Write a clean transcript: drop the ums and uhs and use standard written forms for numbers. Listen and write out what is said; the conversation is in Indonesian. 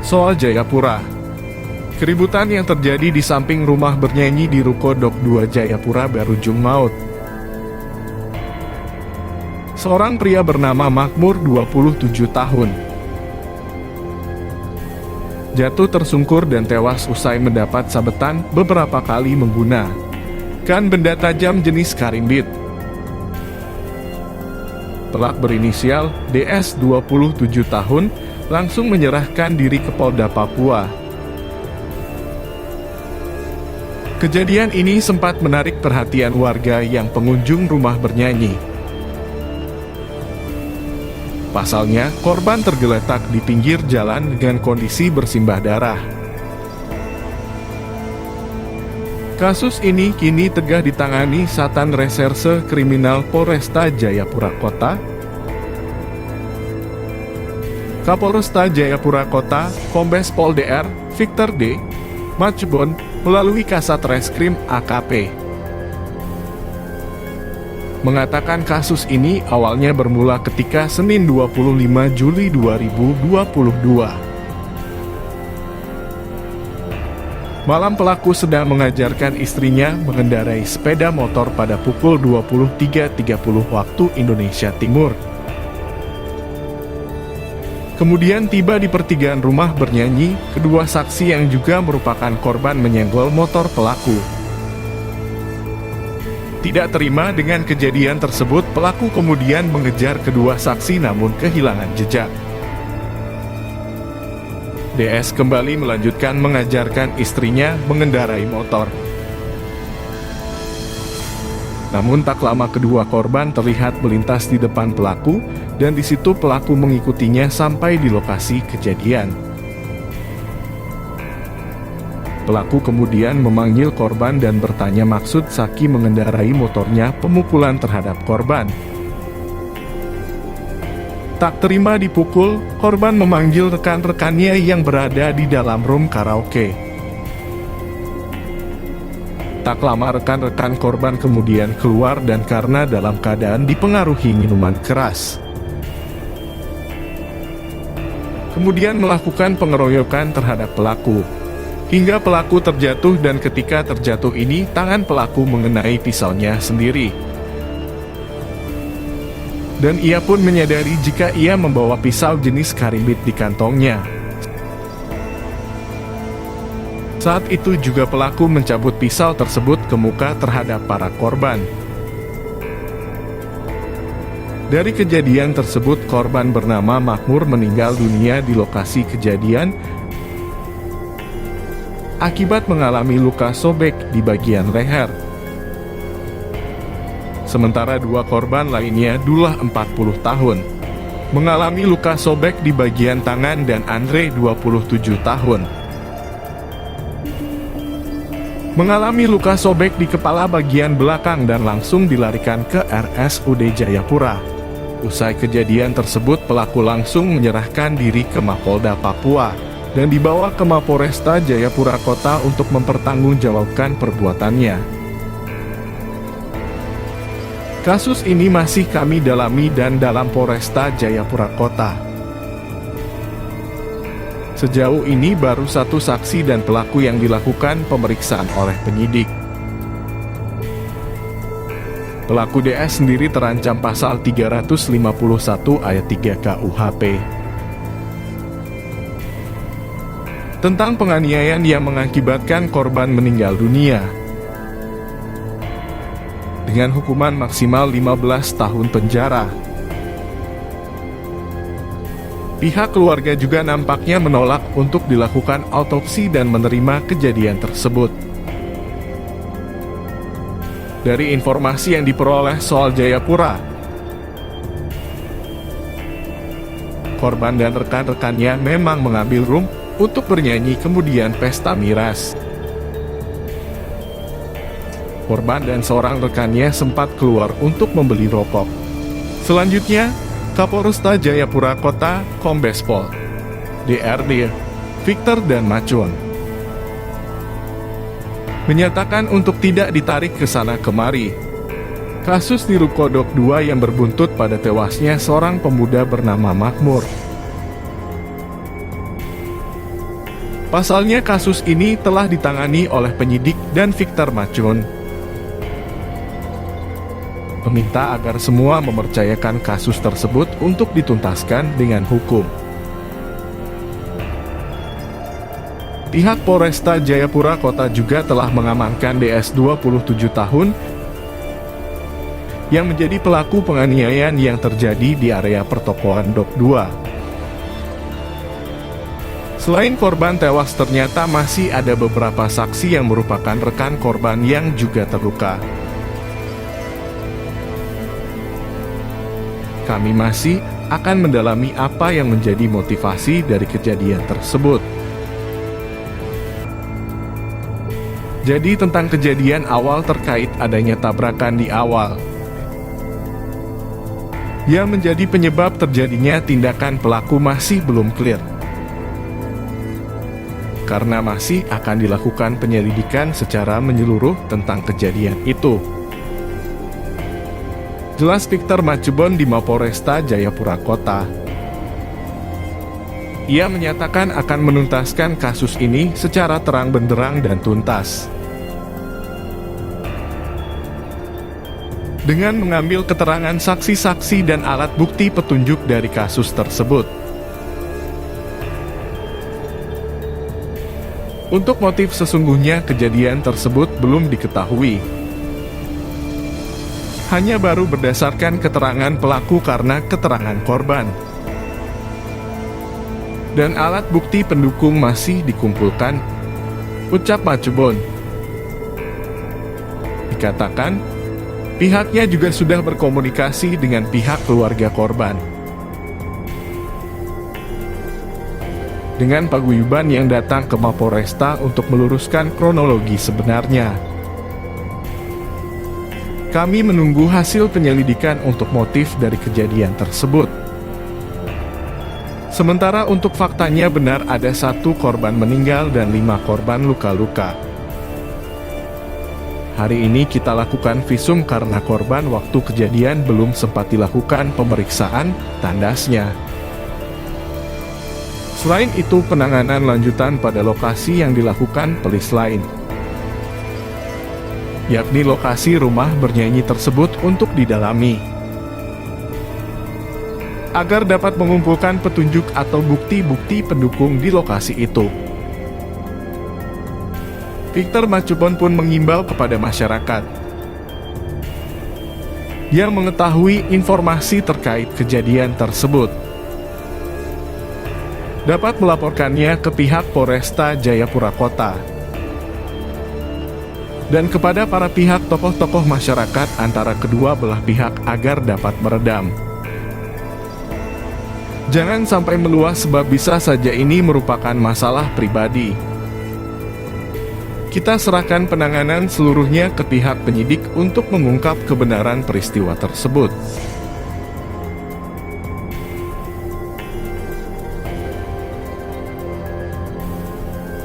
Soal Jayapura. Keributan yang terjadi di samping rumah bernyanyi di Ruko Dok 2 Jayapura berujung maut. Seorang pria bernama Makmur 27 tahun jatuh tersungkur dan tewas usai mendapat sabetan beberapa kali menggunakan benda tajam jenis karimbit. Pelaku berinisial DS 27 tahun langsung menyerahkan diri ke Polda Papua. Kejadian ini sempat menarik perhatian warga yang pengunjung rumah bernyanyi. Pasalnya, korban tergeletak di pinggir jalan dengan kondisi bersimbah darah. Kasus ini kini tengah ditangani Satan Reserse Kriminal Polresta Jayapura Kota. Kapolresta Jayapura Kota, Kombes Pol Dr. Victor D. Macbon, melalui Kasat Reskrim AKP, mengatakan kasus ini awalnya bermula ketika Senin 25 Juli 2022. Malam pelaku sedang mengajarkan istrinya mengendarai sepeda motor pada pukul 23.30 waktu Indonesia Timur. Kemudian tiba di pertigaan rumah bernyanyi, kedua saksi yang juga merupakan korban menyenggol motor pelaku. Tidak terima dengan kejadian tersebut, pelaku kemudian mengejar kedua saksi namun kehilangan jejak. DS kembali melanjutkan mengajarkan istrinya mengendarai motor. Namun tak lama kedua korban terlihat melintas di depan pelaku, dan di situ pelaku mengikutinya sampai di lokasi kejadian. Pelaku kemudian memanggil korban dan bertanya maksud Saki mengendarai motornya pemukulan terhadap korban. Tak terima dipukul, korban memanggil rekan-rekannya yang berada di dalam room karaoke. Tak lama rekan-rekan korban kemudian keluar dan karena dalam keadaan dipengaruhi minuman keras, kemudian melakukan pengeroyokan terhadap pelaku, hingga pelaku terjatuh dan ketika terjatuh ini tangan pelaku mengenai pisaunya sendiri. Dan ia pun menyadari jika ia membawa pisau jenis karimbit di kantongnya. Saat itu juga pelaku mencabut pisau tersebut ke muka terhadap para korban. Dari kejadian tersebut, korban bernama Makmur meninggal dunia di lokasi kejadian akibat mengalami luka sobek di bagian leher. Sementara dua korban lainnya, Dullah 40 tahun, mengalami luka sobek di bagian tangan dan Andre 27 tahun, mengalami luka sobek di kepala bagian belakang dan langsung dilarikan ke RSUD Jayapura. Usai kejadian tersebut, pelaku langsung menyerahkan diri ke Mapolda Papua dan dibawa ke Mapolresta Jayapura Kota untuk mempertanggungjawabkan perbuatannya. Kasus ini masih kami dalami dan dalam Polresta Jayapura Kota. Sejauh ini baru satu saksi dan pelaku yang dilakukan pemeriksaan oleh penyidik. Pelaku DS sendiri terancam pasal 351 ayat 3 KUHP tentang penganiayaan yang mengakibatkan korban meninggal dunia, dengan hukuman maksimal 15 tahun penjara. Pihak keluarga juga nampaknya menolak untuk dilakukan autopsi dan menerima kejadian tersebut. Dari informasi yang diperoleh soal Jayapura, korban dan rekan-rekannya memang mengambil room untuk bernyanyi kemudian pesta miras. Korban dan seorang rekannya sempat keluar untuk membeli rokok. Selanjutnya, Kapolresta Jayapura Kota, Kombes Pol Dr. Victor dan Macbon menyatakan untuk tidak ditarik ke sana kemari. Kasus di Ruko Dok 2 yang berbuntut pada tewasnya seorang pemuda bernama Makmur Pasalnya kasus ini telah ditangani oleh penyidik dan Victor Machibon meminta agar semua mempercayakan kasus tersebut untuk dituntaskan dengan hukum. Pihak Polresta Jayapura Kota juga telah mengamankan DS 27 tahun yang menjadi pelaku penganiayaan yang terjadi di area pertokoan Dok 2. Selain korban tewas, ternyata masih ada beberapa saksi yang merupakan rekan korban yang juga terluka. Kami masih akan mendalami apa yang menjadi motivasi dari kejadian tersebut. Jadi tentang kejadian awal terkait adanya tabrakan di awal, yang menjadi penyebab terjadinya tindakan pelaku masih belum clear. Karena masih akan dilakukan penyelidikan secara menyeluruh tentang kejadian itu. Jelas Victor Machibon di Mapolresta Jayapura Kota. Ia menyatakan akan menuntaskan kasus ini secara terang benderang dan tuntas. Dengan mengambil keterangan saksi-saksi dan alat bukti petunjuk dari kasus tersebut. Untuk motif sesungguhnya kejadian tersebut belum diketahui. Hanya baru berdasarkan keterangan pelaku karena keterangan korban. Dan alat bukti pendukung masih dikumpulkan, ucap Machibon. Dikatakan, pihaknya juga sudah berkomunikasi dengan pihak keluarga korban. Dengan paguyuban yang datang ke Mapolresta untuk meluruskan kronologi sebenarnya. Kami menunggu hasil penyelidikan untuk motif dari kejadian tersebut. Sementara untuk faktanya benar ada 1 korban meninggal dan 5 korban luka-luka. Hari ini kita lakukan visum karena korban waktu kejadian belum sempat dilakukan pemeriksaan, tandasnya. Selain itu penanganan lanjutan pada lokasi yang dilakukan pelis lain, yakni lokasi rumah bernyanyi tersebut untuk didalami, agar dapat mengumpulkan petunjuk atau bukti-bukti pendukung di lokasi itu. Victor Machibon pun mengimbau kepada masyarakat yang mengetahui informasi terkait kejadian tersebut dapat melaporkannya ke pihak Polresta Jayapura Kota dan kepada para pihak tokoh-tokoh masyarakat antara kedua belah pihak agar dapat meredam. Jangan sampai meluas sebab bisa saja ini merupakan masalah pribadi. Kita serahkan penanganan seluruhnya ke pihak penyidik untuk mengungkap kebenaran peristiwa tersebut.